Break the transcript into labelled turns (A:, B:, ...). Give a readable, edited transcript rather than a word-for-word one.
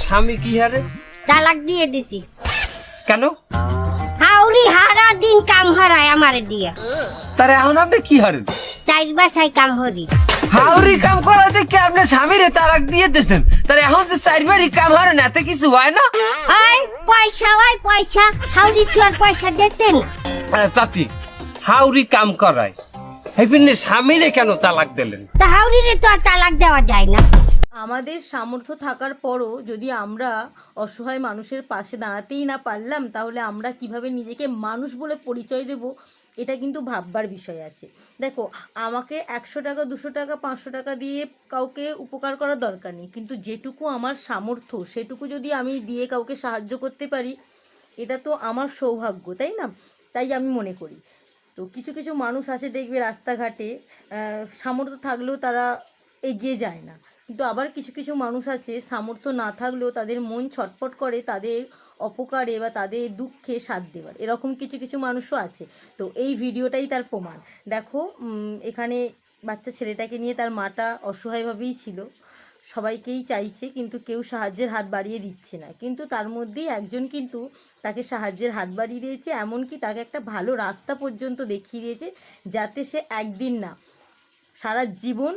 A: স্বামী কি হারে?
B: তালাক দিয়ে দিছি।
A: কেন?
B: হাউরি হারা দিন কাম হারায় আমারে দিয়া।
A: তার এখন আপনি কি হারেন?
B: 4 বাসায় কাম হরি।
A: হাউরি কাম করাতে কি আপনার স্বামীরে তালাক দিয়ে দিয়েছেন? তার এখন যে 4 বারই কাম হারেন এতে কিছু হয় না?
B: ওই পয়সা হাউরি তো আর পয়সা দিতেন।
A: চাচি, হাউরি কাম করায় হেপিনে স্বামীরে কেন তালাক দিলেন?
B: তা হাউরিরে তো আর তালাক দেওয়া যায় না।
C: আমাদের সামর্থ্য থাকার পরও যদি আমরা অসহায় মানুষের পাশে দাঁড়াতেই না পারলাম, তাহলে আমরা কিভাবে নিজেকে মানুষ বলে পরিচয় দেব, এটা কিন্তু ভাববার বিষয় আছে। দেখো, আমাকে 100 টাকা 200 টাকা 500 টাকা দিয়ে কাউকে উপকার করার দরকার নেই, কিন্তু যেটুকু আমার সামর্থ্য সেটুকু যদি আমি দিয়ে কাউকে সাহায্য করতে পারি, এটা তো আমার সৌভাগ্য, তাই না? তাই আমি মনে করি। তো কিছু কিছু মানুষ আছে দেখবে রাস্তাঘাটে সামর্থ্য থাকলেও তারা এগিয়ে যায় না, কিন্তু আবার কিছু কিছু মানুষ আছে সামর্থ্য না থাকলেও তাদের মন ছটফট করে তাদের অপকারে বা তাদের দুঃখে সাথ দেওয়ার, এরকম কিছু কিছু মানুষও আছে। তো এই ভিডিওটাই তার প্রমাণ। দেখো, এখানে বাচ্চা ছেলেটাকে নিয়ে তার মাটা অসহায়ভাবেই ছিল, সবাইকেই চাইছে কিন্তু কেউ সাহায্যের হাত বাড়িয়ে দিচ্ছে না, কিন্তু তার মধ্যেই একজন কিন্তু তাকে সাহায্যের হাত বাড়িয়ে দিয়েছে, এমনকি তাকে একটা ভালো রাস্তা পর্যন্ত দেখিয়ে দিয়েছে, যাতে সে একদিন না সারা জীবন